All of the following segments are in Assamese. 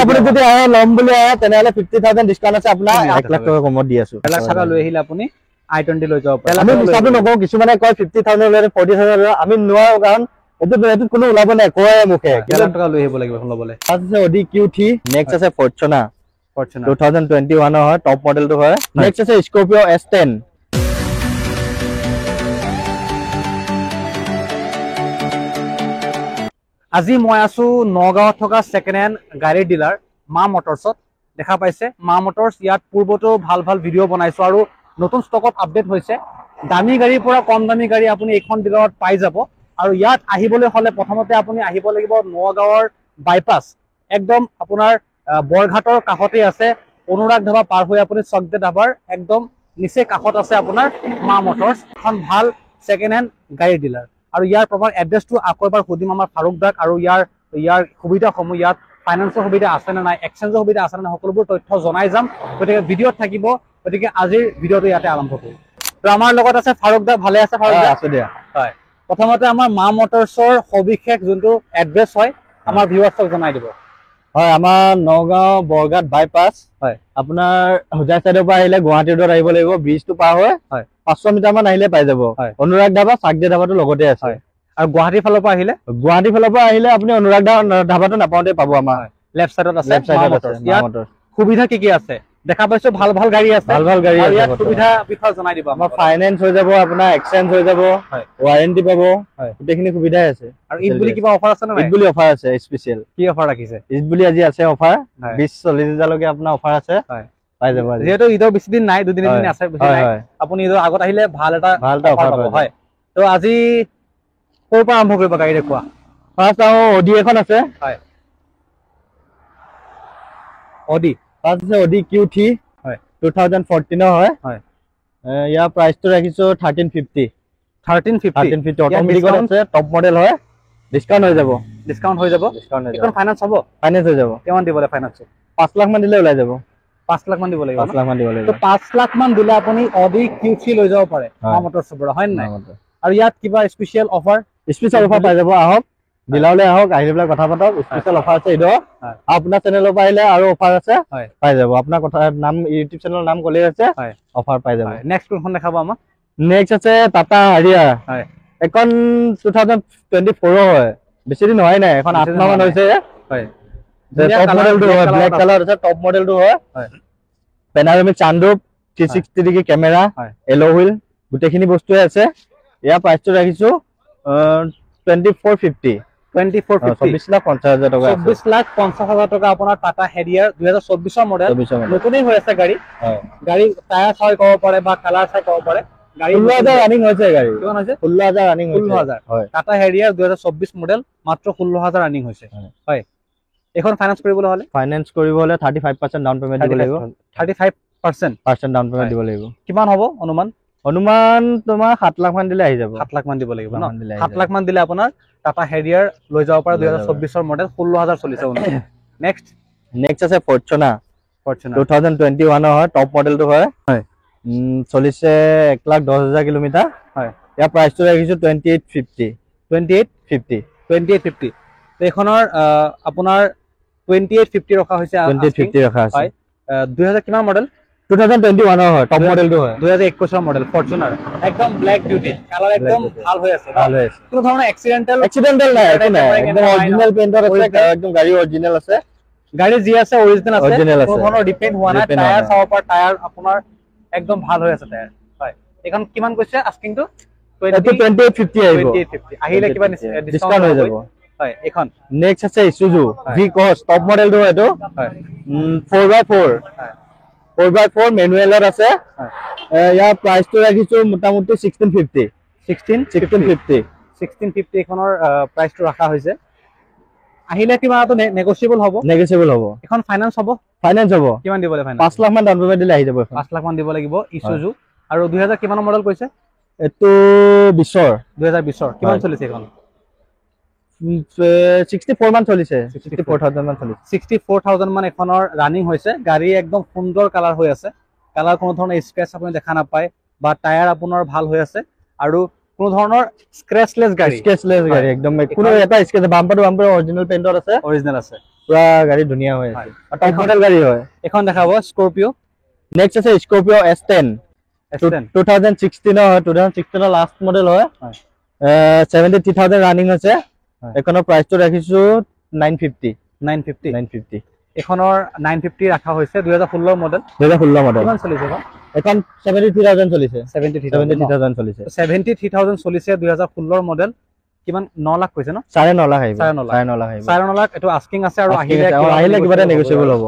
আপুনি যদি আহে লম বুলি আহে তেনেহলে 50000 ডিসকাউন্ট আছে আপোনাৰ 1 লাখ টকা কমত দি আছো 1 লাখ টকা লৈ আহিলে আপুনি i20 লৈ যাব পাৰে আমি হিচাপটো নকওঁ কিছুমানে কয় 50000 লৈ 40000 আমি নোৱাৰো কাৰণ এটো কোনো ওলাব নাই কয় মুখে 1 লাখ টকা লৈ আহিব লাগিব এখন ল'বলে আছে Audi Q3 নেক্সট আছে Fortuner 2021 হয় টপ মডেলটো হয় নেক্সট আছে Scorpio S10 আজি মই আছো নগাঁৱত থকা সেকেন্ড হ্যান্ড গাড়ীৰ ডিলাৰ মা মটৰছত দেখা পাইছে মা মটৰছ ইয়াত পূৰ্বতো ভাল ভাল ভিডিঅ' বনাইছো আৰু নতুন ষ্টকত আপডেট হৈছে দামী গাড়ীৰ পৰা কম দামী গাড়ী আপুনি এখন ডিলাৰত পাই যাব আৰু ইয়াত আহিবলৈ হলে প্ৰথমতে আপুনি আহিব লাগিব নগাঁৱৰ বাইপাছ একদম আপোনাৰ বৰঘাটৰ কাষতে আছে অনুৰাগ ধাবা পাৰ হৈ আপুনি চকদে ধাবাৰ একদম নিচে কাষত আছে আপোনাৰ মা মটৰছ এখন ভাল সেকেন্ড হ্যান্ড গাড়ীৰ ডিলাৰ আৰু ইয়াৰ প্ৰপাৰ এড্ৰেছটো আকৌ এবাৰ সুধিম আমাৰ ফাৰুক দাক আৰু ইয়াৰ সুবিধাসমূহ ইয়াত ফাইনেন্সৰ সুবিধা আছে না নাই এক্সচেঞ্জৰ সুবিধা আছে না সকলোবোৰ তথ্য জনাই যাম গতিকে ভিডিঅ'ত থাকিব গতিকে আজিৰ ভিডিঅ'টো ইয়াতে আৰম্ভ কৰো তো আমাৰ লগত আছে ফাৰুক দা ভালে আছে ফাৰুক দা আছে দিয়া হয় প্ৰথমতে আমাৰ মা মটৰছৰ সবিশেষ যোনটো এড্ৰেছ হয় আমাৰ ভিউৱাৰ্ছক জনাই দিব হয় আমাৰ নগাঁও বৰঘাট বাইপাছ হয় আপোনাৰ হুজাই সাইডৰ পৰা আহিলে গুৱাহাটী ৰোডত আহিব লাগিব ব্ৰিজটো পাৰ হৈ হয় 500 মিটাৰ মান আহিলে পাই যাব অনুৰাগ ধাবা চাকদে ধাবাটো লগতে আছে আৰু গুৱাহাটী ফালৰ পৰা আহিলে আপুনি অনুৰাগ ধাবাটো নাপাওঁতে পাব আমাৰ লেফট সাইডত আছে মা মটৰছ সুবিধা কি আছে দেখা পাইছো ভাল ভাল গাড়ী আছে ভাল গাড়ী আছে ইয়াত সুবিধা বিষয় জনাই দিব আমাৰ ফাইনান্স হৈ যাব আপোনাৰ এক্সচেঞ্জ হৈ যাব ওয়াৰেন্টি পাব গোটেইখিনি সুবিধাই আছে আৰু ঈদ বুলি কিবা অফাৰ আছে না ঈদ বুলি অফাৰ আছে স্পেশাল কি অফাৰ ৰাখিছে ঈদ বুলি আজি আছে অফাৰ 20-40 লৈকে আপোনাৰ অফাৰ আছে পাই যাব যেহেতু ঈদৰ বেছি দিন নাই দুদিন দিন আছে বেছি নাই আপুনি ঈদৰ আগত আহিলে ভাল এটা অফাৰ পাব হয় তো আজি ক'ৰ পৰা আৰম্ভ কৰিব গাড়ী দেখুৱা ফাৰ্স্ট Audi এখন আছে হয় Audi ফাৰ্স্ট আছে Audi Q3 হয় 2014 হয় হয় ইয়াৰ প্ৰাইসটো ৰাখিছো 1350 অটোমেটিক আছে টপ মডেল হয় ডিসকাউন্ট হৈ যাব এখন ফাইনান্স হ'ব ফাইনান্স হৈ যাব কিমান দিবলে ফাইনান্স 5 লাখ মান দিলে ওলাই যাব 5 লাখ মান দিব লাগিব 5 লাখ মান দিব লাগিব তো 5 লাখ মান দিলে আপুনি Audi Q3 লৈ যাব পাৰে মা মটৰছ পৰা হয় নাই আৰু ইয়াত কিবা স্পেশাল অফাৰ পাই যাব আহক ডিলাৰলৈ আহক আহিলে কথা পাতক স্পেশাল অফাৰ আছে ইদো আপোনাৰ চেনেলৰ পৰা আহিলে আৰু অফাৰ আছে পাই যাব আপোনাৰ কথা নাম ইউটিউব চেনেলৰ নাম ক'লে আছে অফাৰ পাই যাব নেক্সট কোনখন দেখাব আমাক নেক্সট আছে টাটা হাৰিয়াৰ হয় এখন 2024 হয় বেছি দিন হোৱাই নাই এখন 8 মাহ মান হৈছে হয় টপ মডেলটো হয় ব্ল্যাক কালাৰ আছে টপ মডেলটো হয় পেনাৰামিক চানৰুফ 360 ডিগ্ৰী কেমেৰা এলো হুইল গোটেইখিনি বস্তুৱে আছে ইয়াৰ প্ৰাইসটো ৰাখিছো 2450 24 লাখ 50,000 টকা 24 লাখ 50,000 টকা আপোনাৰ টাটা হেৰিয়াৰ 2024 ৰ মডেল নতুনই হৈ আছে গাড়ী টায়াৰ চাই ক'ব পাৰে বা কালাৰ চাই ক'ব পাৰে গাড়ী 16000 ৰানিং হৈছে গাড়ী কিমান হৈছে 16000 ৰানিং হৈছে 16000 হয় টাটা হেৰিয়াৰ 2024 মডেল মাত্ৰ 16000 ৰানিং হৈছে হয় এখন ফাইনান্স কৰিবলৈ হলে 35% ডাউন পেমেন্ট দিব লাগিব 35% ডাউন পেমেন্ট দিব লাগিব কিমান হ'ব অনুমান তোমাৰ 7 লাখ মান দিলে আহি যাব 7 লাখ মান দিব লাগিব ন 7 লাখ মান দিলে আপোনাৰ টাটা হেৰিয়াৰ লৈ যাব পাৰে 2024 ৰ মডেল 16000 চলিছে নেক্সট আছে Fortuner 2021 হয় টপ মডেলটো হয় চলিছে 1,10,000 কিলোমিটাৰ হয় ইয়াৰ প্ৰাইসটো ৰাখিছো 2850 এইখনৰ আপোনাৰ 2850 ৰখা হৈছে 2850 ৰখা আছে 2000 কিমান মডেল 2021 হয় টপ মডেলটো হয় 2021 মডেল Fortuner একদম ব্ল্যাক বিউটি কালাৰ একদম ভাল হৈ আছে কোনো ধৰণৰ এক্সিডেন্টাল নাই একদম অৰিজিনাল পেইন্টৰ আছে একদম গাড়ী অৰিজিনাল আছে গাড়ী যি আছে অৰিজিনাল আছে কোনো ধৰণৰ ডিপেন্ড হোৱা নাই টায়াৰ চাব পাৰ টায়াৰ আপোনাৰ একদম ভাল হৈ আছে টায়াৰ হয় এখন কিমান কৈছে আস্কিংটো 2850 আহিব 2850 আহিলে কিবা ডিসকাউন্ট হৈ যাব হয় এখন নেক্সট আছে Isuzu V-Cross টপ মডেলটো এটো হয় 4x4 ম্যানুৱেলৰ আছে ইয়াৰ প্ৰাইসটো ৰাখিছো মোটামুটি 1650 এখনৰ প্ৰাইসটো ৰাখা হৈছে আহিলে কিমান আটো নেগোশিয়েবল হ'ব এখন ফাইনান্স হ'ব কিমান দিবলে ফাইনান্স 5 লাখ মান ডাউন পেমেন্ট দিলে আহি যাব 5 লাখ মান দিব লাগিব Isuzu আৰু 2000 কিমান মডেল কৈছে এটো 20 ৰ কিমান চলিছে এখন 64 মান চলিছে 64000 মান এখনৰ ৰানিং হৈছে গাড়ী একদম সুন্দৰ কালাৰ হৈ আছে কালাৰ কোনো ধৰণৰ স্ক্ৰেচ আপুনি দেখা নাপায় বা টায়াৰ আপোনাৰ ভাল হৈ আছে আৰু কোনো ধৰণৰ স্ক্ৰেচলেস গাড়ী একদম কোনো এটা স্ক্ৰেচ বাম্পাৰ অৰিজিনাল পেইন্টৰ আছে পুৰা গাড়ী ধুনীয়া হৈ আছে টপ মডেল গাড়ী হয় এখন দেখাব স্কৰপিঅ নেক্সট আছে স্কৰপিঅ S10 2016 হয় 2016 লাষ্ট মডেল হয় 73000 ৰানিং আছে এখনৰ প্ৰাইসটো ৰাখিছো 950 এখনৰ 950 ৰাখা হৈছে 2016 মডেল কিমান চলিছে এখন 73000 চলিছে 73000 চলিছে 73000 চলিছে 2016 মডেল কিমান 9 লাখ কৈছে ন 9.5 লাখ আহিব 9.5 লাখ এটো আস্কিং আছে আৰু আহিলে কিবা এটা নেগোচিয়েবল হ'ব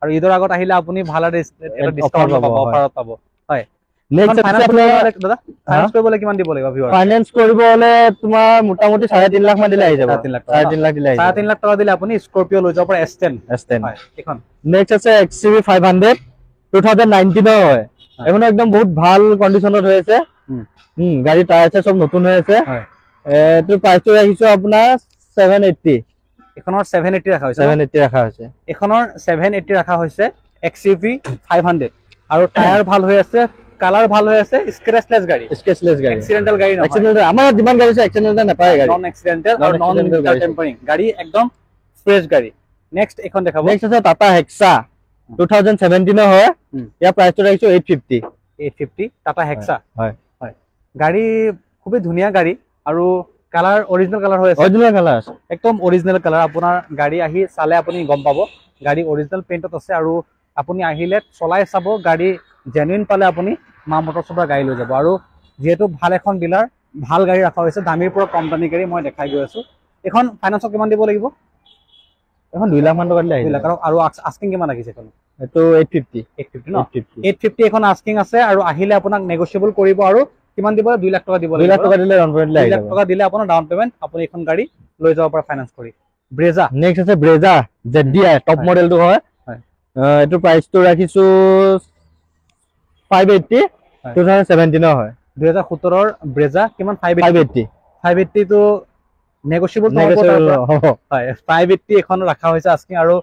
আৰু ঈদৰ আগত আহিলে আপুনি ভাল এটা ডিসকাউন্ট পাব অফাৰত পাব হয় নেক্সট দাদা ফাইনান্স কৰিবলৈ কিমান দিব লাগিব ভিউয়াৰ ফাইনান্স কৰিব হলে তোমাৰ মোটামুটি 3.5 লাখ মান দিলে আহি যাব 3.5 লাখ দিলে 3.5 লাখ টকা দিলে আপুনি স্কৰপিঅ লৈ যাব পাৰে S10 হয় এখন নেক্সট আছে XCV 500 2019 হয় এখন একদম বহুত ভাল কন্ডিশনত হৈ আছে গাড়ী টায়াৰ আছে সব নতুন হৈ আছে হয় এটো প্ৰাইসটো ৰাখিছো আপোনাৰ 780 এখনৰ 780 ৰাখা হৈছে 780 ৰাখা হৈছে এখনৰ 780 ৰাখা হৈছে XCV 500 আৰু টায়াৰ ভাল হৈ আছে কালাৰ ভাল হৈ আছে স্ক্ৰেচলেস গাড়ী এক্সিডেন্টাল গাড়ী নহয় এক্সিডেন্টাল আমাৰ যিমান গাড়ী আছে এক্সিডেন্টাল নাপায় গাড়ী নন এক্সিডেন্টাল আৰু নন টেম্পাৰিং গাড়ী একদম ফ্ৰেছ গাড়ী নেক্সট এখন দেখাব নেক্সট আছে টাটা হেক্সা 2017 হয় ইয়াৰ প্ৰাইসটো ৰাখিছো 850 টাটা হেক্সা হয় হয় গাড়ী খুবই ধুনীয়া গাড়ী আৰু কালাৰ অৰিজিনাল কালাৰ হৈ আছে অৰিজিনাল কালাৰ একদম অৰিজিনাল কালাৰ আপোনাৰ গাড়ী আহি চালে আপুনি গম পাব গাড়ী অৰিজিনাল পেইণ্টত আছে আৰু আপুনি আহিলে চলাই চাব গাড়ী জেনুইন পালে আপুনি মা মটৰছৰ পৰা গাড়ী লৈ যাব আৰু যেহেতু ভাল এখন ডিলাৰ ভাল গাড়ী ৰাখা হৈছে দামীৰ পৰা কম দামী গাড়ী মই দেখাই গৈ আছো এখন ফাইনান্সত কিমান দিব লাগিব এখন 2 লাখ মান টকা দিলে আহি যাব আৰু আস্কিং কিমান ৰাখিছে এখন এটো 850 ন 850 এখন আস্কিং আছে আৰু আহিলে আপোনাক নেগোচিয়েবল কৰিব আৰু কিমান দিব 2 লাখ টকা দিব লাগিব 2 লাখ টকা দিলে ডাউন পেমেন্ট লাগি 2 লাখ টকা দিলে আপোনাৰ ডাউন পেমেন্ট আপুনি এখন গাড়ী লৈ যাব পাৰে ফাইনান্স কৰি ব্ৰেজা নেক্সট আছে ব্ৰেজা ZDI টপ মডেলটো হয় এটো প্ৰাইসটো ৰাখিছো 580 2017 হয় 2017 ৰ ব্ৰেজা কিমান 580 তো নেগোচিয়েবল হ'ব হয় 580 এখন ৰাখা হৈছে আস্কিং আৰু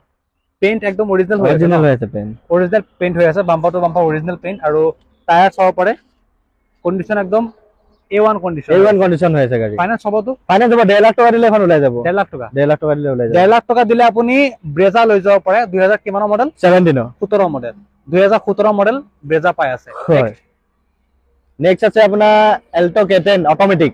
পেইন্ট একদম অৰিজিনাল হৈ আছে অৰিজিনাল পেইন্ট হৈ আছে bumper to bumper original paint আৰু টায়াৰ চাব পাৰে কন্ডিশন একদম A1 কন্ডিশন হৈ আছে গাড়ী ফাইনান্স হ'ব 1.5 লাখ টকা দিলে এখন ওলাই যাব 1.5 লাখ টকা দিলে ওলাই যাব 1.5 লাখ টকা দিলে আপুনি ব্ৰেজা লৈ যাব পাৰে 2000 কিমানৰ মডেল 17 মডেল 2017 মডেল ব্ৰেজা পাই আছে নেক্সট আছে আপোনাৰ এল্টো K10 অটোমেটিক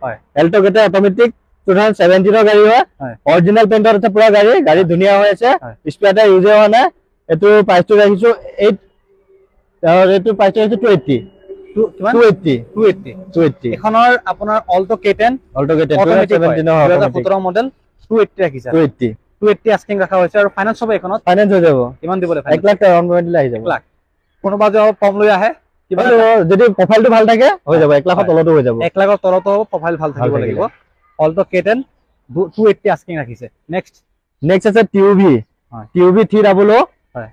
হয় এল্টো K10 অটোমেটিক 2017 গাড়ী হয় অৰিজিনাল পেইন্টৰ আছে পুৰা গাড়ী ধুনীয়া হৈ আছে স্পেয়াৰ ইউজ হোৱা নাই এটো প্ৰাইসটো ৰাখিছো 8 আৰু এটো প্ৰাইসটো ৰাখিছো 280 এখনৰ আপোনাৰ অল্টো K10 2017 মডেল 280 ৰাখিছে 280 আস্কিং ৰাখা হৈছে আৰু ফাইনান্স হ'ব এখনত ফাইনান্স হৈ যাব কিমান দিবলে 1 লাখ টাকা ডাউন পেমেন্ট দিলে আহি যাব 1 লাখ কোনোবা যে কম লৈ আহে কিবা যদি প্ৰফাইলটো ভাল থাকে হৈ যাব 1 লাখৰ তলতো হৈ যাব 1 লাখৰ তলতো হ'ব প্ৰফাইল ভাল থাকিব লাগিব অল্টো K10 280 আস্কিং ৰাখিছে নেক্সট আছে TUV 300 হয়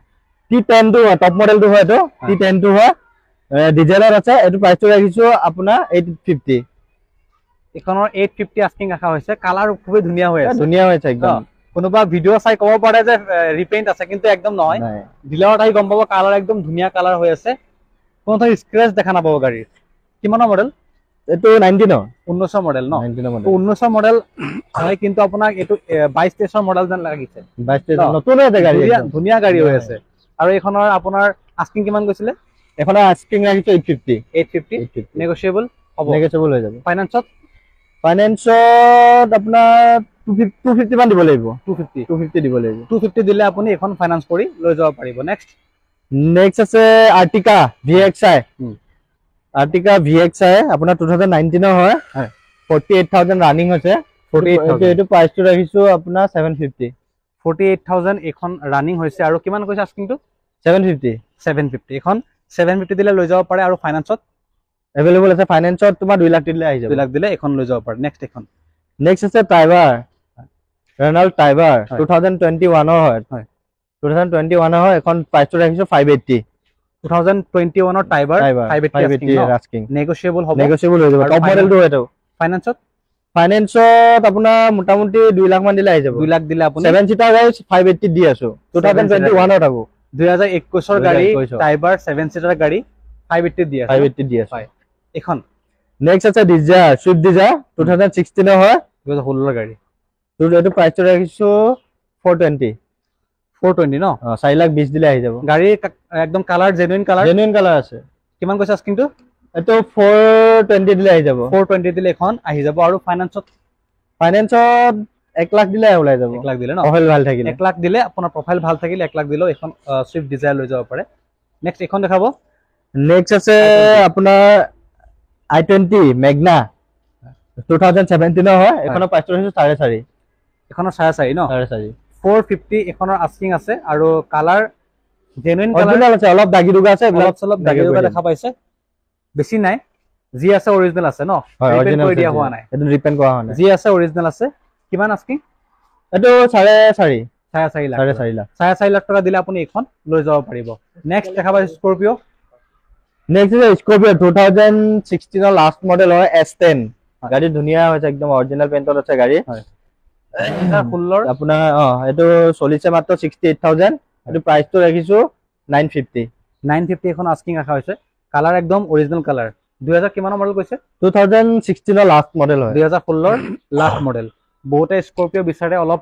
T10 টো টপ মডেলটো হয় তো T10 টো হয় ডিজেলৰ আছে এটো প্ৰাইসটো ৰাখিছো আপোনাৰ 850 এখনৰ 850 আস্কিং ৰাখা হৈছে কালাৰ খুবই ধুনীয়া হৈ আছে একদম কোনোবা ভিডিও চাই ক'ব পাৰে যে ৰিপেইন্ট আছে কিন্তু একদম নহয় ডিলাৰত আহি গম পাব কালাৰ একদম ধুনীয়া কালাৰ হৈ আছে কোনো ধৰ স্ক্ৰেচ দেখা নাপাব গাড়ীৰ কিমানৰ মডেল এটো 19 মডেল ন 19 মডেল হয় কিন্তু আপোনাক এটো 22 তেছৰ মডেল যেন লাগিছে 22 তেছ নতুন আছে গাড়ী ধুনীয়া গাড়ী হৈ আছে আৰু এখনৰ আপোনাৰ আস্কিং কিমান গৈছিলে এখনৰ আস্কিং ৰাখিছো 850 নেগোচিয়েবল হ'ব হৈ যাব ফাইনান্সত আপোনাৰ 250 মান দিব লাগিব 250 দিব লাগিব 250 দিলে আপুনি এখন ফাইনান্স কৰি লৈ যাব পাৰিব নেক্সট আছে আৰ্টিকা VXI আপোনাৰ 2019 হয় 48000 ৰানিং হৈছে 48000 এটো প্ৰাইসটো ৰাখিছো আপোনাৰ 750 48000 এখন ৰানিং হৈছে আৰু কিমান কৈছে আস্কিংটো 750 এখন 750 দিলে লৈ যাব পাৰে আৰু ফাইনান্সত अवेलेबल আছে ফাইনান্সত তোমাৰ 2 লাখ দিলে আহি যাব 2 লাখ দিলে এখন লৈ যাব পাৰে নেক্সট আছে টাইগাৰ ৰেনাল্ট টাইগাৰ 2021 হয় 2021 হয় এখন প্ৰাইসটো ৰাখিছো 580 2021 ৰ টাইগাৰ 580 আস্কিং নেগোচিয়েবল হৈ যাব টপ মডেলটো এটো ফাইনান্সত আপোনাৰ মোটামুটি 2 লাখ মান দিলে আহি যাব 2 লাখ দিলে আপুনি 7 সিটাৰ গাড়ী 580 দি আছো 2021 ত আকৌ 2021 ৰ গাড়ী টাইগাৰ 7 সিটাৰ গাড়ী 580 দি আছে এখন নেক্সট আছে ডিজায়াৰ সুইফট ডিজায়াৰ 2016 হয় 2016 গাড়ী তো এটো প্ৰাইসটো ৰাখিছো 420 420 ন 4,20,000 দিলে আহি যাব গাড়ী একদম কালাৰ জেনুইন কালাৰ আছে কিমান কৈছে আস্কিংটো এটো 420 দিলে আহি যাব 420 দিলে এখন আহি যাব আৰু ফাইনান্সত 1 লাখ দিলে ওলাই যাব 1 লাখ দিলে ন প্ৰফাইল ভাল থাকিলে 1 লাখ দিলে আপোনাৰ প্ৰফাইল ভাল থাকিলে 1 লাখ দিলেও এখন সুইফট ডিজায়াৰ লৈ যাব পাৰে নেক্সট এখন দেখাব নেক্সট আছে আপোনাৰ i20 মেগনা 2017 হয় এখনৰ প্ৰাইচটো হৈছে 4.5 এখনৰ 4.5 ন 4.5 450 এখনৰ আস্কিং আছে আৰু কালাৰ জেনুইন কালাৰ আছে অলপ দাগি দুগা আছে অলপ দাগি দুগা দেখা পাইছে বেছি নাই যি আছে অৰিজিনাল আছে ন ৰিপেইন্ট কৰি দিয়া হোৱা নাই এটো ৰিপেইন্ট কৰা হোৱা নাই যি আছে অৰিজিনাল আছে কিমান আস্কিং এটো 4.5 4.5 লাখ টকা দিলে আপুনি এখন লৈ যাব পাৰিব নেক্সট দেখা পাইছে স্কৰপিও নেক্সট ইজ স্কৰপিও 2016 ৰ লাষ্ট মডেল হয় S10 গাড়ী ধুনিয়া হৈছে একদম অৰিজিনাল পেইন্টত আছে গাড়ী হয় 2016 আপোনাৰ এটো চলিছে মাত্ৰ 68000 এটো প্ৰাইচটো ৰাখিছো 950 এখন আস্কিং ৰাখা হৈছে কালাৰ একদম অৰিজিনাল কালাৰ 2000 কিমানৰ মডেল কৈছে 2016 ৰ লাষ্ট মডেল হয় 2016 ৰ লাষ্ট মডেল বহুতে স্কৰপিও বিচাৰে অলপ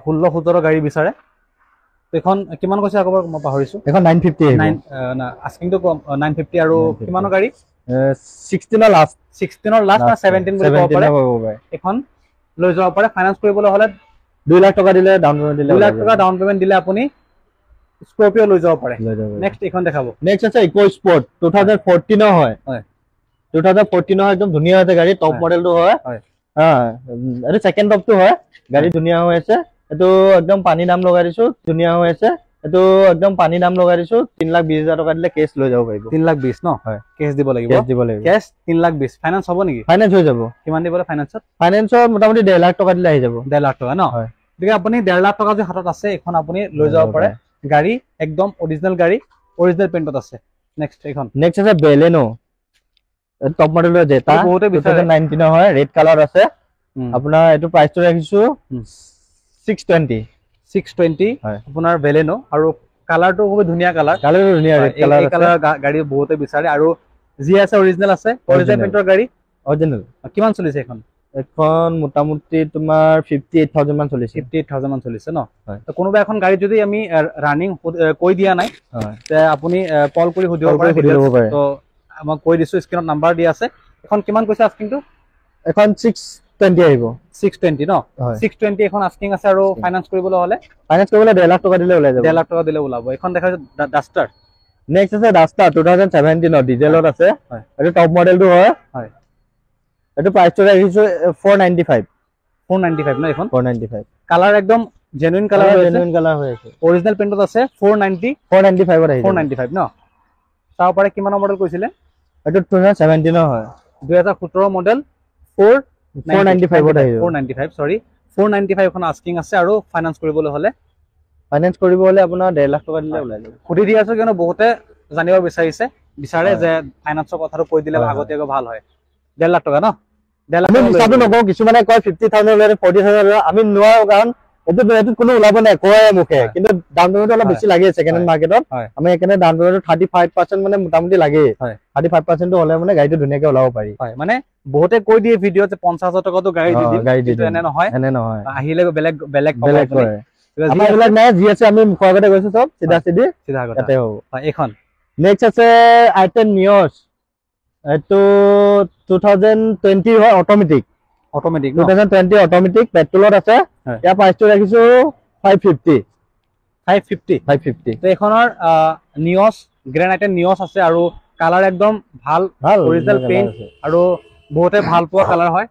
16-17 গাড়ী বিচাৰে এখন কিমান কৈছে আকবাৰ মই পাহৰিছো এখন 950 না আস্কিংটো 950 আৰু কিমানৰ গাড়ী 16 ৰ লাষ্ট না 17 বুলি ক'ব পাৰে এখন লৈ যাব পাৰে ফাইনান্স কৰিবলৈ হলে 2 লাখ টকা দিলে ডাউন পেমেন্ট দিলে 2 লাখ টকা ডাউন পেমেন্ট দিলে আপুনি স্কৰপিও লৈ যাব পাৰে নেক্সট এখন দেখাব নেক্সট আছে ইকো স্পৰ্ট 2014 হয় 2014 হয় একদম ধুনিয়া আছে গাড়ী টপ মডেলটো হয় এটো সেকেন্ড টপটো হয় গাড়ী ধুনিয়া হৈ আছে এটো একদম পানী নাম লগাই দিছো ধুনিয়া হৈ আছে এটো একদম পানী নাম লগাই দিছো 3,20,000 টকা দিলে কেছ লৈ যাব পাৰিব 3,20,000 ন হয় কেছ দিব লাগিব কেছ 3,20,000 ফাইনান্স হ'ব নেকি ফাইনান্স হৈ যাব কিমান দিবলে ফাইনান্সত মোটামুটি 1.5 লাখ টকা দিলে আহি যাব 1.5 লাখ টকা ন হয় ঠিক আপুনি 1.5 লাখ টকা যে হাতত আছে এখন আপুনি লৈ যাব পাৰে গাড়ী একদম অৰিজিনাল গাড়ী অৰিজিনাল পেইন্টত আছে নেক্সট এখন নেক্সট আছে বেলেনো টপ মডেলৰ জেটা 2019 হয় ৰেড কালাৰ আছে আপোনাৰ এটো প্ৰাইচটো ৰাখিছো 620 হয় আপোনাৰ বেলেনো আৰু কালাৰটো খুব ধুনিয়া কালাৰটো ধুনিয়া ৰেড কালাৰ এই কালাৰ গাড়ী বহুতে বিচাৰে আৰু জি আছে অৰিজিনাল আছে অৰিজিনাল পেইন্টৰ গাড়ী অৰিজিনাল কিমান চলিছে এখন মোটামুটি তোমাৰ 58000 মান চলিছে 58000 মান চলিছে ন তো কোনোবা এখন গাড়ী যদি আমি ৰানিং কৈ দিয়া নাই তে আপুনি কল কৰি সুধিব পাৰে তো আমাক কৈ দিছো স্ক্ৰিনত নাম্বাৰ দিয়া আছে এখন কিমান কৈছে আস্কিংটো এখন 620 আহিব 620 ন 620 এখন আস্কিং আছে আৰু ফাইনান্স কৰিবলৈ হলে 1.5 লাখ টকা দিলে ওলাই যাব 1.5 লাখ টকা দিলে ওলাব এখন দেখা ডাস্টাৰ নেক্সট আছে ডাস্টাৰ 2017 ডিজেলত আছে এটো টপ মডেলটো হয় এটো প্ৰাইচটো ৰাখিছো 495 ন এখন 495 কালাৰ একদম জেনুইন কালাৰ হৈ আছে অৰিজিনাল পেইন্টত আছে 495 ত আহিব 495 ন চাও পাৰে কিমান মডেল কৈছিলে এটো 2017 হয় 2017 মডেল 495 ত আহিব 495 সৰি 495 এখন আস্কিং আছে আৰু ফাইনান্স কৰিবলৈ হলে আপোনাৰ 1.5 লাখ টকা দিলে ওলাই যাব খুদি দি আছে কিনো বহুতে জানিব বিচাৰে যে ফাইনান্সৰ কথাটো কৈ দিলে আগতীয়াকৈ ভাল হয় 1.5 লাখ টকা ন 1.5 লাখ আমি হিচাপটো নকওঁ কিছুমানে কয় 50000 লৰে 40000 আমি নোৱাৰো কাৰণ এটো কোনো ওলাব নাই কয় মুখে কিন্তু ডাউন পেমেন্ট অলপ বেছি লাগে সেকেন্ড হেণ্ড মাৰ্কেটত আমি এখানে ডাউন পেমেন্ট 35% মানে মোটামুটি লাগে 35% টো হলে মানে গাড়ীটো ধুনিয়াকৈ ওলাব পাৰি মানে বহুতে কৈ দিয়ে ভিডিঅ যে 50000 টকা তো গাড়ী দি দিম এনে নহয় আহিলে বেলেগ কৰে আমাৰ এবিলাক নাই যি আছে আমি মুখৰ আগতে কৈছো সব সিধা কথা হ'ব এখন নেক্সট আছে i10 নিয়স এটো 2020 হয় অটোমেটিক 2020 অটোমেটিক পেট্ৰলত আছে ইয়াৰ প্ৰাইচটো ৰাখিছো 550 তো এখনৰ নিয়স গ্ৰেণ্ড i10 নিয়স আছে আৰু কালাৰ একদম ভাল অৰিজিনাল পেইন্ট আৰু বহুতে ভাল পোৱা কালাৰ হয়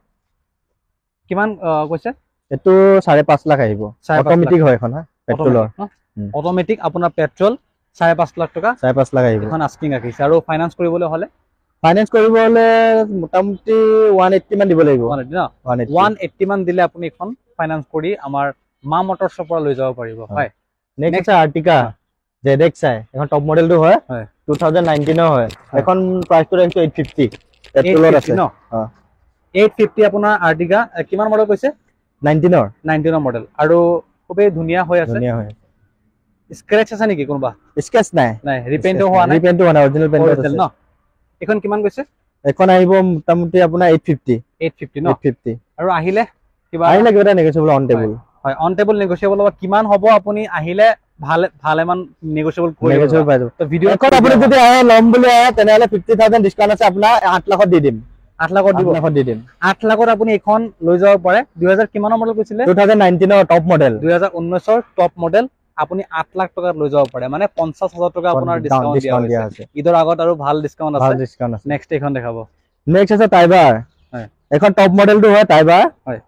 কিমান কৈছে এটো 5.5 লাখ আহিব অটোমেটিক হয় এখন পেট্ৰলৰ অটোমেটিক আপোনাৰ পেট্ৰল 5.5 লাখ টকা 5.5 লাখ আহিব এখন আস্কিং ৰাখিছে আৰু ফাইনান্স কৰিবলৈ হলে মোটামুটি 180 মান দিব লাগিব 180 মান দিলে আপুনি এখন ফাইনান্স কৰি আমাৰ মা মটৰছৰ পৰা লৈ যাব পাৰিব হয় নেক্সট আৰ্টিকা ZX এখন টপ মডেলটো হয় 2019 হয় এখন প্ৰাইচটো ৰাখিছো 850 পেট্ৰলত আছে 850 আপোনাৰ আৰ্টিকা কিমান মডেল কৈছে 19 মডেল আৰু খুবেই ধুনিয়া হৈ আছে স্ক্ৰেচ আছে নেকি কোনবা স্ক্ৰেচ নাই ৰিপেইন্ট হোৱা নাই অৰিজিনাল পেইন্ট আছে ন এখন কিমান কৈছে এখন আহিব মোটামুটি আপোনাৰ 850 ন 850 আৰু আহিলে কিবা নেগোচিয়েবল অন টেবল হয় অন টেবল নেগোচিয়েবল হ'ব কিমান হ'ব আপুনি আহিলে ভালেমান নেগোচিয়েবল কৰি নেগোচিয়েবল পাই যাব তো ভিডিও এখন আপুনি যদি আহে ল'ম বুলি আহে তেনেহলে 50,000 ডিসকাউন্ট আছে আপোনাৰ 8 লাখত দি দিম 8 লাখত দিব 8 লাখত দি দিম 8 লাখত আপুনি এখন লৈ যাব পাৰে 2000 কিমানৰ মডেল কৈছিলে 2019 ৰ টপ মডেল 2019 ৰ টপ মডেল আপুনি 8 লাখ টকাত লৈ যাব পাৰে মানে 50,000 টকা আপোনাৰ ডিসকাউন্ট দিয়া হৈছে ঈদৰ আগত আৰু ভাল ডিসকাউন্ট আছে নেক্সট এখন দেখাব নেক্সট আছে টাইবাৰ হয় এখন টপ মডেলটো হয় টাইবাৰ হয়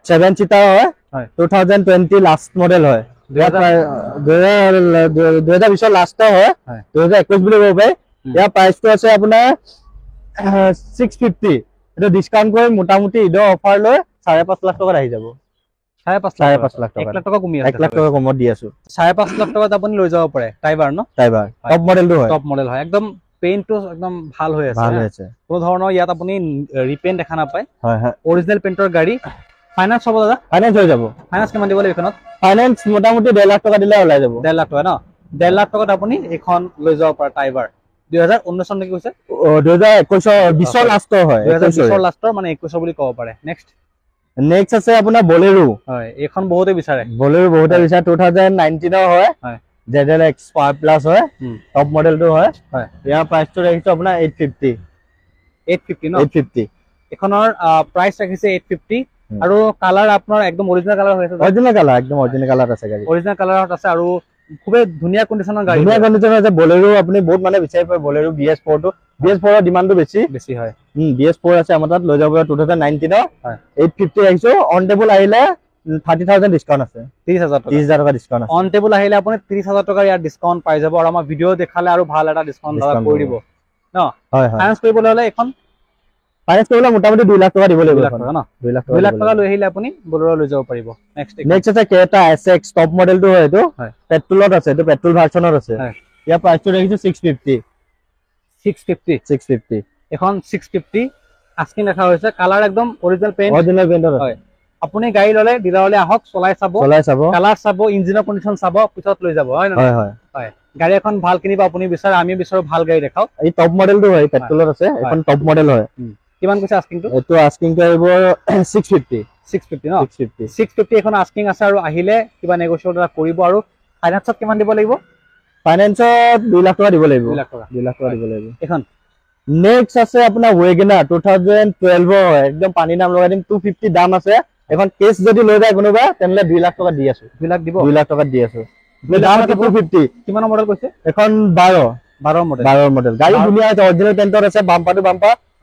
7 সিটাৰ হয় হয় 2020 লাষ্ট মডেল হয় 2020 লাষ্টৰ হয় 2021 বুলি ক'ব পাৰি ইয়াৰ প্ৰাইচটো আছে আপোনাৰ 650 এটা ডিসকাউন্ট কৰি মোটামুটি ঈদৰ অফাৰ লৈ 5.5 লাখ টকাত আহি যাব 5.5 লাখ টকা 1 লাখ টকা কমি আছে 1 লাখ টকা কমত দি আছো 5.5 লাখ টকাত আপুনি লৈ যাব পাৰে টাইবাৰ ন টাইবাৰ টপ মডেলটো হয় টপ মডেল হয় একদম পেইন্টটো একদম ভাল হৈ আছে কোনো ধৰণৰ ইয়াত আপুনি ৰিপেইন্ট দেখা নাপায় হয় হয় অৰিজিনাল পেইন্টৰ গাড়ী ফাইনান্স হ'ব দাদা ফাইনান্স হৈ যাব ফাইনান্স কিমান দিব লাগিব এখনত ফাইনান্স মোটামুটি 1.5 লাখ টকা দিলে ওলাই যাব 1.5 লাখ টকা ন 1.5 লাখ টকাত আপুনি এখন লৈ যাব পাৰে টাইবাৰ 2019 চন নেকি কৈছে 2021 লাষ্টৰ হয় 2020 লাষ্টৰ মানে 21 বুলি ক'ব পাৰে নেক্সট আছে আপোনাৰ বলেৰো হয় এইখন বহুতে বিচাৰে বলেৰো বহুতে বিচাৰে 2019 ৰ হয় হয় ZLX 5 প্লাস হয় টপ মডেলটো হয় ইয়াৰ প্ৰাইচটো ৰাখিছো আপোনাৰ 850 ন 850 এখনৰ প্ৰাইস ৰাখিছে 850 আৰু কালাৰ আপোনাৰ একদম অৰিজিনাল কালাৰ হৈ আছে অৰিজিনাল কালাৰ একদম অৰিজিনাল কালাৰ আছে গাড়ী অৰিজিনাল কালাৰত আছে আৰু খুবে ধুনীয়া কন্ডিশনৰ গাড়ী ধুনীয়া কন্ডিশনৰ আছে বলেৰো আপুনি বহুত মানে বিচাৰি পায় বলেৰো BS4 টো BS4 ৰ ডিমান্ডটো বেছি হয় BS4 আছে আমাৰ তাত লৈ যাব 2019 ৰ 850 আহিছো অন টেবল আহিলে 30,000 ডিসকাউন্ট আছে 30,000 টকা ডিসকাউন্ট আছে অন টেবল আহিলে আপুনি 30,000 টকা ইয়াৰ ডিসকাউন্ট পাই যাব আৰু আমাৰ ভিডিও দেখালে আৰু ভাল এটা ডিসকাউন্ট কৰি দিব ন হয় ফাইনান্স কৰিবলৈ হলে এখন ফাইনান্স কৰিলে মোটামুটি 2 লাখ টকা দিব লাগিব 2 লাখ টকা ন 2 লাখ টকা লৈ আহিলে আপুনি বলেৰো লৈ যাব পাৰিব নেক্সট আছে কেটা SX টপ মডেলটো হয় এটো পেট্ৰলত আছে এটো পেট্ৰল ভাৰ্চনত আছে ইয়াৰ প্ৰাইচটো ৰাখিছো 650 এখন 650 আস্কিং দেখা হৈছে কালাৰ একদম অৰিজিনাল পেইন্ট হয় আপুনি গাড়ী ললে ডিলাৰলে আহক চলাই চাব কালাৰ চাব ইঞ্জিনৰ কন্ডিশন চাব পিছত লৈ যাব হয় না হয় গাড়ী এখন ভাল কিনিব আপুনি বিচাৰে আমি বিচাৰো ভাল গাড়ী দেখাও এই টপ মডেলটো হয় পেট্ৰলত আছে এখন টপ মডেল হয় কিমান কৈছে আস্কিংটো এটো আস্কিংটো আহিব 650 ন 650 এখন আস্কিং আছে আৰু আহিলে কিবা নেগোচিয়েট কৰিব আৰু ফাইনান্সত কিমান দিব লাগিব ফাইনান্সত 2 লাখ টকা দিব লাগিব 2 লাখ টকা দিব লাগিব এখন নেক্সট আছে আপোনাৰ ওয়েগনাৰ 2012 হয় একদম পানী নাম লগাই দিম 250 দাম আছে এখন কেস যদি লৈ যায় কোনোবা তেনলে 2 লাখ টকা দি আছো 2 লাখ দিব 2 লাখ টকা দি আছো দাম আছে 250 কিমান মডেল কৈছে এখন 12 মডেল গাড়ী ধুনীয়া আছে অৰিজিনাল পেইন্টত আছে বাম্পাৰ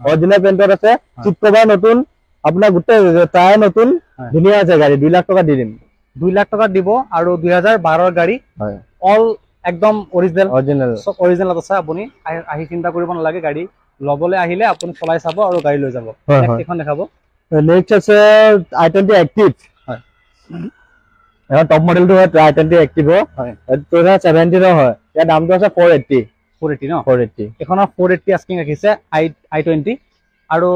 অৰিজিনাল পেইন্টত আছে চিট কভাৰ নতুন আপোনাৰ গোটে টায়াৰ নতুন ধুনীয়া আছে গাড়ী 2 লাখ টকা দি দিম 2 লাখ টকা দিব আৰু 2012 ৰ গাড়ী হয় অল একদম অৰিজিনাল আছে আপুনি আহি চিন্তা কৰিব নালাগে গাড়ী লবলে আহিলে আপুনি চলাই চাব আৰু গাড়ী লৈ যাব নেক্সট এখন দেখাব নেক্সট আছে i20 এক্টিভ হয় এখন টপ মডেলটো হয় i20 এক্টিভ হয় 2017 ৰ হয় ইয়াৰ দামটো আছে 480 ন 480 এখনৰ 480 আস্কিং ৰাখিছে i20 আৰু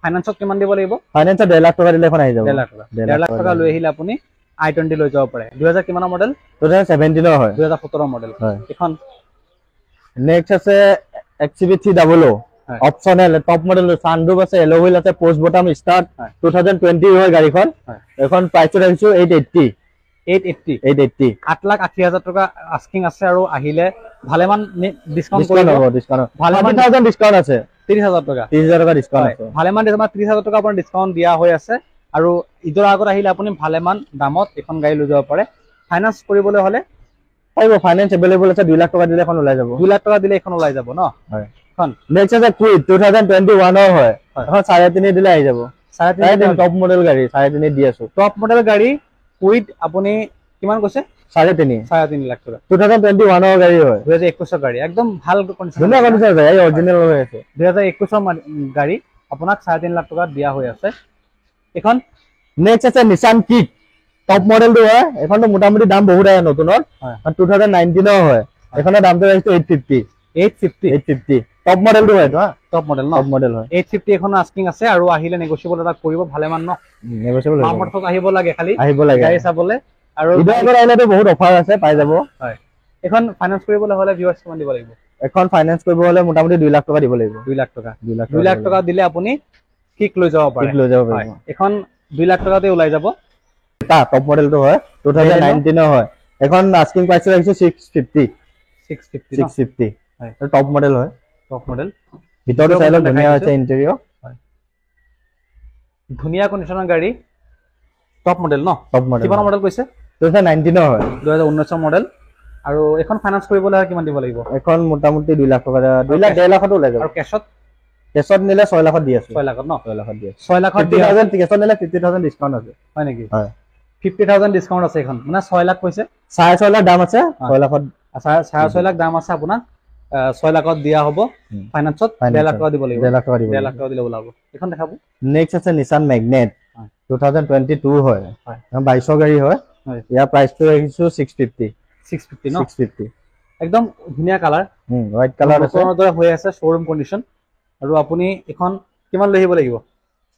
ফাইনান্সত কিমান দিব লাগিব ফাইনান্সত 1.5 লাখ টকা দিলে এখন আহি যাব 1.5 লাখ টকা লৈ আহিলে আপুনি i20 লৈ যাব পাৰে 2000 কিমানৰ মডেল 2017 ৰ হয় 2017 মডেল এখন নেক্সট আছে XCV300 optional top model sunroof আছে এলো হুইল আছে পোস্ট বটম স্টার্ট 2020 হয় গাড়ীখন এখন প্ৰাইচটো ৰাখিছো 880 8,80,000 টকা আস্কিং আছে আৰু আহিলে ভালেমান ডিসকাউন্ট ভালেমান 30,000 ডিসকাউন্ট আছে 30,000 টকা ডিসকাউন্ট আছে ভালেমান 30,000 টকা আপোনাৰ ডিসকাউন্ট দিয়া হৈ আছে আৰু ঈদৰ আগত আহিলে আপুনি ভালেমান দামত এখন গাড়ী লৈ যাব পাৰে ফাইনান্স কৰিবলৈ হলে পাৰিব ফাইনান্স अवेलेबल আছে 2 লাখ টকা দিলে এখন ওলাই যাব 2 লাখ টকা দিলে এখন ওলাই যাব ন হয় এখন নেক্সট আছে কুইড 2021 ৰ হয় এখন 3.5 দিলে আহি যাব 3.5 টপ মডেল গাড়ী 3.5 দি আছো টপ মডেল গাড়ী কুইড আপুনি কিমান কৈছে 3.5 লাখ টকা 2021 ৰ গাড়ী হয় 2021 ৰ গাড়ী একদম ভাল কন্ডিশন ধুনীয়া কন্ডিশন আছে এই অৰিজিনাল হৈ আছে 2021 ৰ গাড়ী আপোনাক 3.5 লাখ টকা দিয়া হৈ আছে এখন নেক্সট আছে নিসান কিক টপ মডেলটো হয় এখনটো মোটামুটি দাম বহুত আছে নতুনৰ 2019 ৰ হয় এখনৰ দামটো ৰাখিছো 850 টপ মডেলটো হয় টপ মডেল হয় 850 এখন আস্কিং আছে আৰু আহিলে নেগোচিয়েবল এটা কৰিব ভালে মান ন নেগোচিয়েবল মামৰটো আহিব লাগে খালি গাড়ী চাবলে আৰু ইডাগৰ আহিলেতো বহুত অফাৰ আছে পাই যাব হয় এখন ফাইনান্স কৰিবলৈ হলে ভিউয়াৰ্স কিমান দিব লাগিব এখন ফাইনান্স কৰিব হলে মোটামুটি 2 লাখ টকা দিব লাগিব 2 লাখ টকা দিলে আপুনি কিক লৈ যাব পাৰে হয় এখন 2 লাখ টকাতে ওলাই যাব তা টপ মডেলটো হয় 2019 হয় এখন আস্কিং প্ৰাইস ৰাখিছো 650 650 হয় টপ মডেল হয় টপ মডেল ভিতৰটো চাই লওক ধুনীয়া আছে ইন্টেৰিয়ৰ হয় ধুনীয়া কন্ডিশনৰ গাড়ী টপ মডেল ন টপ মডেল কিমান মডেল কৈছে 2019 হয় 2019 মডেল আৰু এখন ফাইনান্স কৰিবলৈ কিমান দিব লাগিব এখন মোটামুটি 2 লাখ টকা 2 লাখ 1.5 লাখত ওলাই যাব আৰু কেছত নিলে 6 লাখত দি আছে 6 লাখত ন 6 লাখত দি আছে 6 লাখত দি 50000 কেছত নিলে 50000 ডিসকাউন্ট আছে হয় নেকি হয় 50000 ডিসকাউন্ট আছে এখন মানে 6 লাখ কৈছে 6.5 লাখ দাম আছে 6 লাখত 6.5 লাখ দাম আছে আপোনাক 6 লাখত দিয়া হ'ব ফাইনান্সত 1.5 লাখ টকা দিব লাগিব 1.5 লাখ টকা দিব 1.5 লাখ টকা দিলে ওলাব এখন দেখাব নেক্সট আছে নিসান ম্যাগনেট 2022 হয় 22 গাড়ী হয় ইয়াৰ প্ৰাইসটো ৰাখিছো 650 ন 650 একদম ধুনীয়া কালাৰ হোৱাইট কালাৰ আছে দৰে হৈ আছে শোৰুম কন্ডিশন আৰু আপুনি এখন কিমান লৈ আহিব লাগিব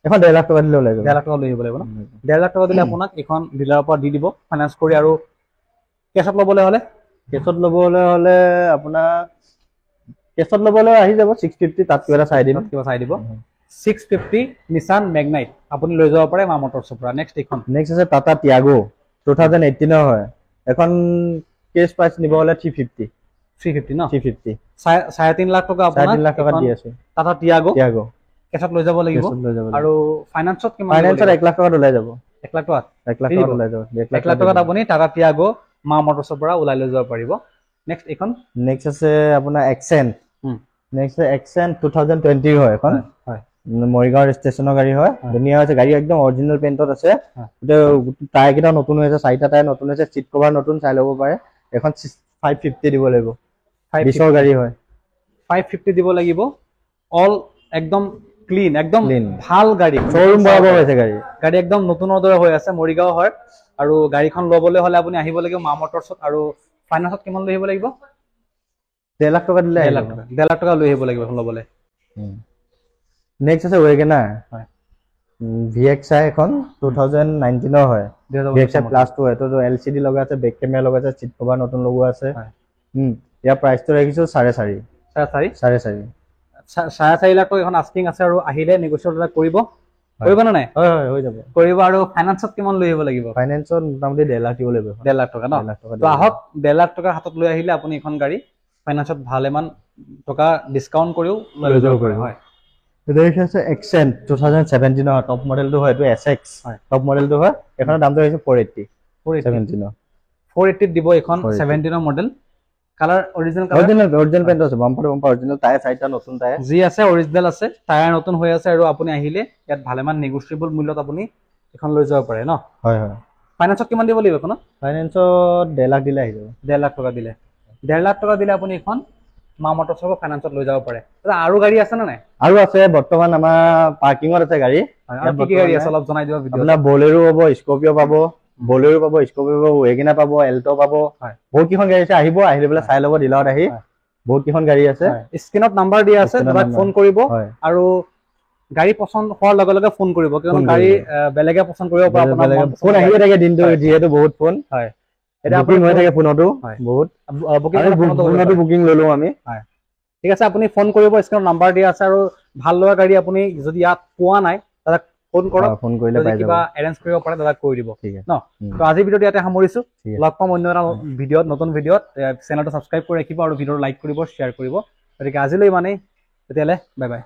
এখন 1.5 লাখ টকা দিলে ওলাই যাব 1.5 লাখ টকা লৈ আহিব লাগিব ন 1.5 লাখ টকা দিলে আপোনাক এখন ডিলাৰৰ পৰা দি দিব ফাইনান্স কৰি আৰু কেছত ল'বলৈ হলে আপোনাৰ কেছত ল'বলৈ আহি যাব 650 তাত কিবা চাই দিব 650 নিসান ম্যাগনাইট আপুনি লৈ যাব পাৰে মা মটৰছৰ পৰা নেক্সট আছে টাটা টিয়াগো 2018 হয় এখন কেছ প্ৰাইস নিব হলে 350 ন 350 3.5 লাখ টকা আপোনাক 3.5 লাখ টকা দি আছে টাটা টিয়াগো টিয়াগো কেছত লৈ যাব লাগিব আৰু ফাইনান্সত কিমান 1 লাখ টকা ওলাই যাব 1 লাখ টকা 1 লাখ টকা ওলাই যাব 1 লাখ টকাত আপুনি টাটা টিয়াগো মা মটৰছৰ পৰা ওলাই লৈ যাব পাৰিব নেক্সট আছে আপোনাৰ এক্সেন্ট নেক্সট এক্সেন্ট 2020 হয় এখন হয় মৰিগাঁও ষ্টেচনৰ গাড়ী হয় ধুনীয়া আছে গাড়ী একদম অৰিজিনাল পেইন্টত আছে টায়াৰ কেইটা নতুন হৈছে 4টা টায়াৰ নতুন হৈছে সিট কভাৰ নতুন চাই ল'ব পাৰে এখন 550 দিব লাগিব 20 গাড়ী হয় 550 দিব লাগিব অল একদম ক্লিন একদম ভাল গাড়ী শোৰুম বৰাবৰ হৈছে গাড়ী একদম নতুনৰ দৰে হৈ আছে মৰিগাঁও হয় আৰু গাড়ীখন ল'বলৈ হলে আপুনি আহিব লাগিব মা মটৰছত আৰু ফাইনান্সত কিমান লৈ আহিব লাগিব 1.5 লাখ টকা দিলে 1.5 লাখ টকা লৈ আহিব লাগিব এখন ল'বলৈ নেক্সট আছে ওয়েগনাৰ হয় VXI এখন 2019 হয় VXI প্লাস 2 এটো LCD লগা আছে বেক ক্যামেৰা লগা আছে সিট কভাৰ নতুন লগোৱা আছে ইয়াৰ প্ৰাইসটো ৰাখিছো 4.5 4.5 লাখ টকা এখন আস্কিং আছে আৰু আহিলে নেগোচিয়েট কৰিব না নাই হয় হৈ যাব কৰিব আৰু ফাইনান্সত কিমান লৈ আহিব লাগিব ফাইনান্সত মোটামুটি 1.5 লাখ দিব লাগিব 1.5 লাখ টকা ন তো আহক 1.5 লাখ টকা হাতত লৈ আহিলে আপুনি এখন গাড়ী ফাইনান্সত ভালেমান টকা ডিসকাউন্ট কৰিও লৈ যাব পাৰিব হয় There is Accent 2017 টপ মডেলটো হয় এটো SX টপ মডেলটো হয় এখনৰ দামটো হৈছে 480 480 দিব এখন 17 মডেল কালাৰ অৰিজিনাল পেইন্ট আছে বাম্পাৰ অৰিজিনাল টায়াৰ চাইটা নতুন টায়াৰ জি আছে অৰিজিনাল আছে টায়াৰ নতুন হৈ আছে আৰু আপুনি আহিলে ইয়াত ভালেমান নেগোচিয়েবল মূল্যত আপুনি এখন লৈ যাব পাৰে ন হয় ফাইনান্সত কিমান দিব লাগিব এখন ফাইনান্সত 1.5 লাখ দিলে আহি যাব 1.5 লাখ টকা দিলে 1.5 লাখ টকা দিলে আপুনি এখন মা মটৰছৰ ফাইনান্সত লৈ যাব পাৰে আৰু গাড়ী আছে না নাই আৰু আছে বৰ্তমান আমাৰ পাৰ্কিংত আছে গাড়ী আৰু কি গাড়ী আছে অলপ জনাই দিবা ভিডিও আপোনাৰ বলেৰো পাব স্কৰপিও পাব ওয়েগনাৰ পাব এল্টো পাব বহুত কিখন গাড়ী আছে আহিলে পেলাই চাই ল'ব ডিলাৰত আহি বহুত কিখন গাড়ী আছে স্ক্ৰিনত নাম্বাৰ দিয়া আছে তোমাক ফোন কৰিব আৰু গাড়ী পছন্দ হোৱাৰ লগে লগে ফোন কৰিব কিয়নো গাড়ী বেলেগে পছন্দ কৰিব পাৰে আপোনাৰ ফোন আহিয়ে থাকে দিনটো যিহেতু বহুত ফোন হয় এটা আপুনি হৈ থাকে ফোনটো বহুত ফোনটো বুকিং ললো আমি ঠিক আছে আপুনি ফোন কৰিব স্ক্ৰিনত নাম্বাৰ দিয়া আছে আৰু ভাল লগা গাড়ী আপুনি যদি ইয়াত পোৱা নাই তাক ফোন কৰক ফোন কৰিলে পাই যাব কিবা এৰেঞ্জ কৰিব পাৰে দাদা কৰি দিব ন তো আজি ভিডিওটো ইয়াতে সামৰিছো লগ পাম অন্য এটা ভিডিওত নতুন ভিডিওত চেনেলটো সাবস্ক্ৰাইব কৰি ৰাখিব আৰু ভিডিওটো লাইক কৰিব শ্বেয়াৰ কৰিব গতিকে আজিলৈ মানে তেতিয়ালে বাই বাই